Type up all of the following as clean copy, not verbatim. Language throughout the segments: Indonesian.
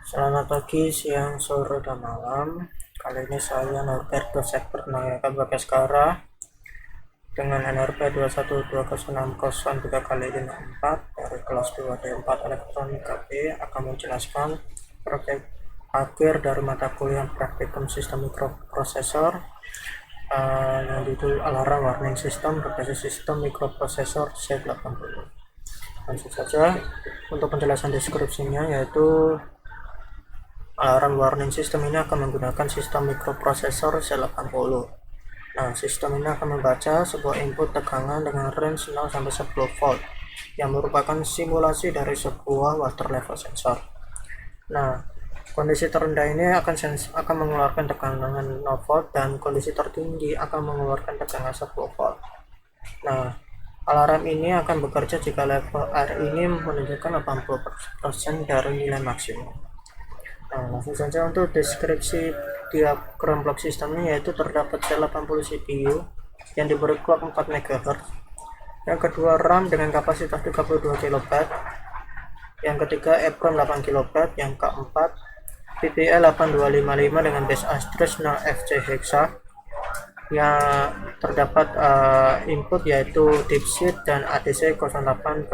Selamat pagi, siang, sore, dan malam. Kali ini saya Norberto Sekper menanyakan Bagaskara dengan NRP 2120603 dari kelas 2D4 Elektronik KB akan menjelaskan proyek akhir dari mata kuliah praktikum sistem mikroprosesor yang judul alarm warning system berbasis sistem mikroprosesor C80. Langsung saja untuk penjelasan deskripsinya, yaitu alarm warning system ini akan menggunakan sistem mikroprosesor C80. Nah, sistem ini akan membaca sebuah input tegangan dengan range 0 sampai 10 volt yang merupakan simulasi dari sebuah water level sensor. Nah, kondisi terendah ini akan mengeluarkan tegangan 0 volt dan kondisi tertinggi akan mengeluarkan tegangan 10 volt. Nah, alarm ini akan bekerja jika level R ini menunjukkan 80% dari nilai maksimum. Nah, langsung saja untuk deskripsi diagram blok sistemnya, yaitu terdapat C80 CPU yang diberi clock 4 MHz, yang kedua RAM dengan kapasitas 32 KB, yang ketiga EEPROM 8 KB, yang keempat PPI 8255 dengan base address 0FC hexa, yang terdapat input yaitu dipsheet dan ADC 0808.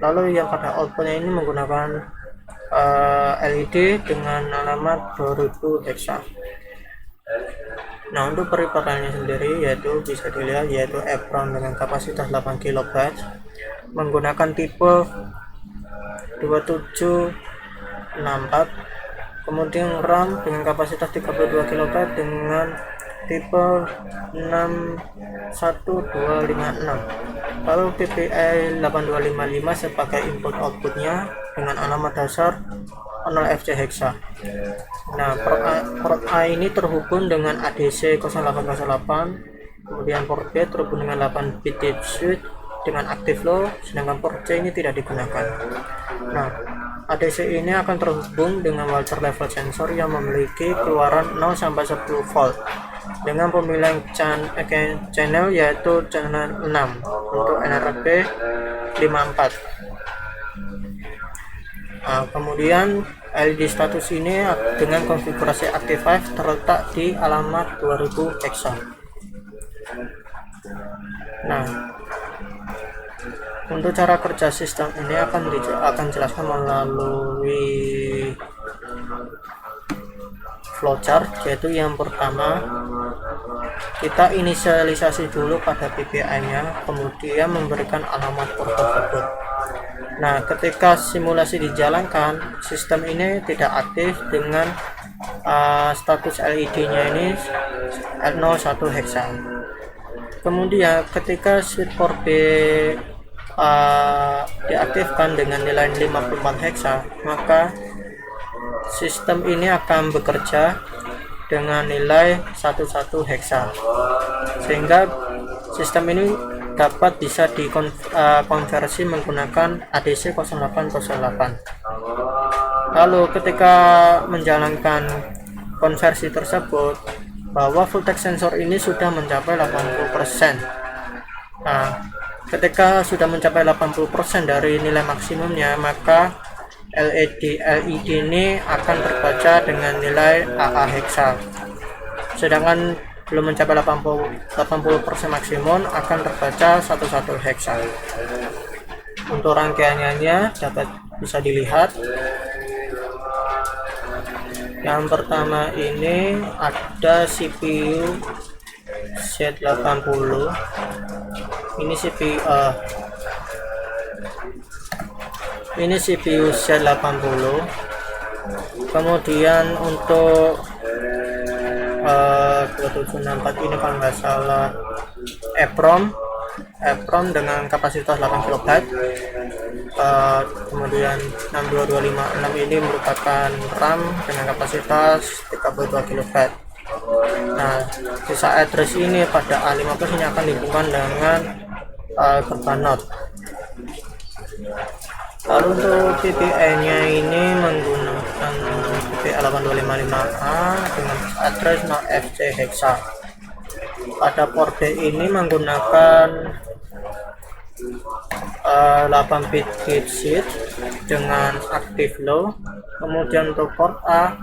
Lalu yang pada outputnya ini menggunakan LED dengan alamat 2000 hexa. Nah, untuk peripatannya sendiri yaitu bisa dilihat yaitu EEPROM dengan kapasitas 8 KB menggunakan tipe 2764, kemudian RAM dengan kapasitas 32 KB dengan tipe 61256. Lalu PPI 8255 sebagai input outputnya dengan alamat dasar 0FC hexa. Nah, port A ini terhubung dengan ADC 0808, kemudian port B terhubung dengan 8 bit dipsheet dengan active low, sedangkan port C ini tidak digunakan. Nah, ADC ini akan terhubung dengan water level sensor yang memiliki keluaran 0 sampai 10 volt dengan pemilihan channel yaitu channel 6 untuk NRP 54. Nah, kemudian LED status ini dengan konfigurasi Active 5 terletak di alamat 2000 hexa. Nah, untuk cara kerja sistem ini akan jelaskan melalui flowchart, yaitu yang pertama kita inisialisasi dulu pada PPI nya, kemudian memberikan alamat port tersebut. Nah, ketika simulasi dijalankan, sistem ini tidak aktif dengan status LED nya ini R01 hexa. Kemudian ketika switch port B diaktifkan dengan nilai 54 hexa, maka sistem ini akan bekerja dengan nilai 11 hexa, sehingga sistem ini dapat bisa dikonversi menggunakan ADC 0808. Lalu ketika menjalankan konversi tersebut, bahwa voltage sensor ini sudah mencapai 80%. Nah, ketika sudah mencapai 80% dari nilai maksimumnya, maka LED ini akan terbaca dengan nilai AA hexa. Sedangkan belum mencapai 80% maksimum akan terbaca 11 hexa. Untuk rangkaiannya dapat bisa dilihat. Yang pertama ini ada CPU Z80. Ini CPU Z80. Kemudian untuk 2764 ini kalau nggak salah EEPROM dengan kapasitas 8 KB. Kemudian 62256 ini merupakan RAM dengan kapasitas 32 KB. Nah, sisa address ini pada A15 ini akan dihubungkan dengan kerbanot. Lalu untuk PPI nya ini menggunakan PPI 8255A dengan address 0FC hexa. Pada port D ini menggunakan 8 bit heat sheet dengan active low. Kemudian untuk port A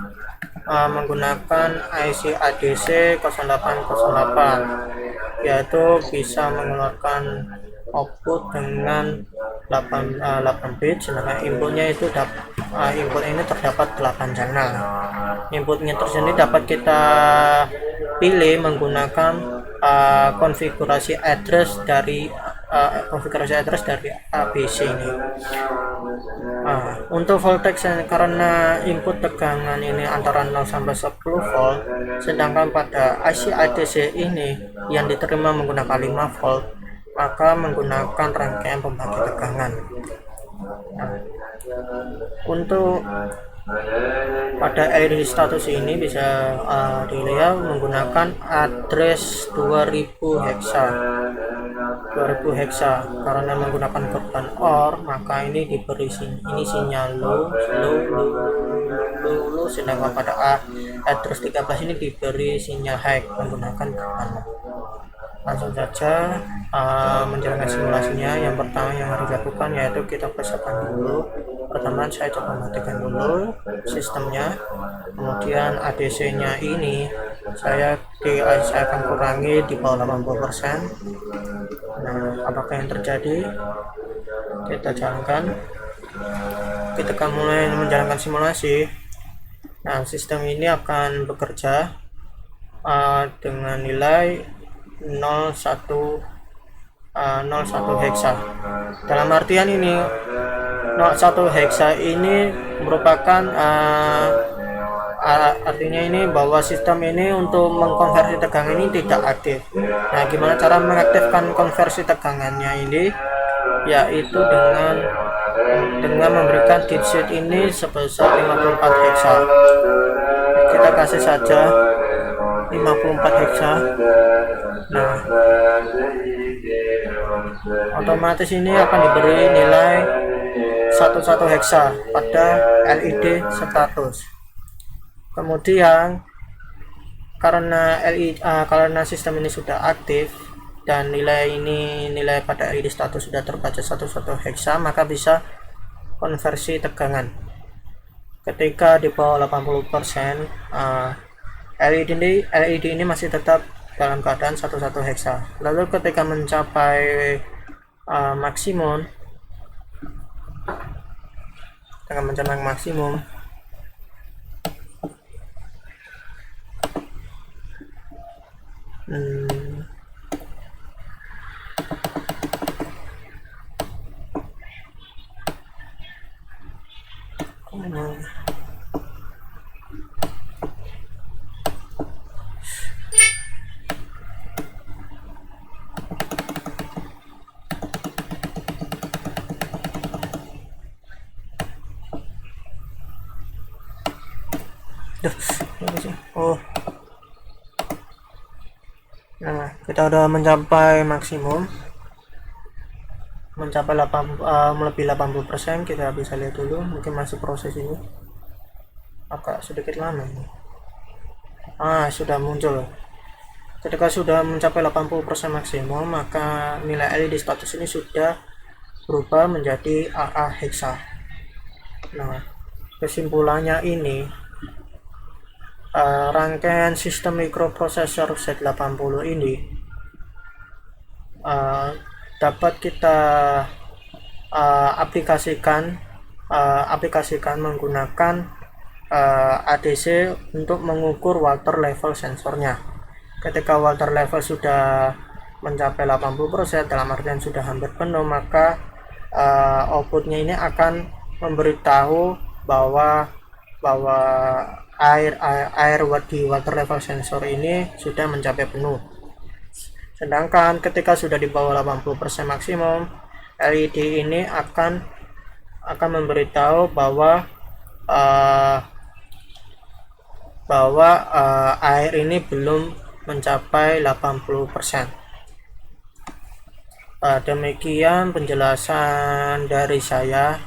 menggunakan IC ADC 0808, yaitu bisa mengeluarkan output dengan 8 bit, sedangkan inputnya itu input ini terdapat 8 channel. Inputnya tersendiri dapat kita pilih menggunakan konfigurasi address dari ABC ini. Untuk voltage, karena input tegangan ini antara 0 sampai 10 volt, sedangkan pada IC ADC ini yang diterima menggunakan 5 volt, maka menggunakan rangkaian pembagi tegangan. Untuk pada LED status ini bisa dilihat menggunakan address 2000 hexa. Karena menggunakan korban OR, maka ini diberi sinyal low, sedangkan pada address 13 ini diberi sinyal high menggunakan korban. Langsung saja menjalankan simulasinya. Yang pertama yang harus dilakukan yaitu kita persiapkan dulu. Pertama saya coba matikan dulu sistemnya, kemudian ADC nya ini saya akan kurangi di bawah 80%. Nah, apakah yang terjadi? Kita jalankan. Kita akan mulai menjalankan simulasi. Nah, sistem ini akan bekerja dengan nilai 01 hexa. Dalam artian ini 01 hexa ini merupakan artinya ini bahwa sistem ini untuk mengkonversi tegangan ini tidak aktif. Nah, gimana cara mengaktifkan konversi tegangannya ini? Yaitu dengan memberikan digit ini sebesar 54 hexa. Kita kasih saja 54 hexa. Nah, otomatis ini akan diberi nilai 11 hexa pada LED status. Kemudian karena sistem ini sudah aktif dan nilai pada LED status sudah terbaca 11 hexa, maka bisa konversi tegangan. Ketika di bawah 80%, LED ini masih tetap dalam keadaan 11 hexa. Lalu ketika mencapai maksimum, nah, kita udah mencapai maksimum, melebihi 80%. Kita bisa lihat dulu, mungkin masih proses ini agak sedikit lama ini. Sudah muncul. Ketika sudah mencapai 80% maksimum, maka nilai LED status ini sudah berubah menjadi AA hexa. Nah, kesimpulannya ini rangkaian sistem mikroprosesor Z80 ini dapat kita aplikasikan menggunakan ADC untuk mengukur water level sensornya. Ketika water level sudah mencapai 80%, dalam artian sudah hampir penuh, maka outputnya ini akan memberitahu bahwa air di water level sensor ini sudah mencapai penuh. Sedangkan ketika sudah di bawah 80% maksimum, LED ini akan memberitahu bahwa air ini belum mencapai 80%. Demikian penjelasan dari saya.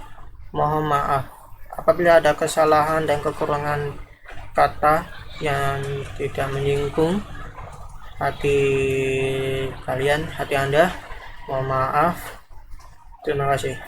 Mohon maaf apabila ada kesalahan dan kekurangan kata yang tidak menyinggung hati Anda. Mohon maaf. Terima kasih.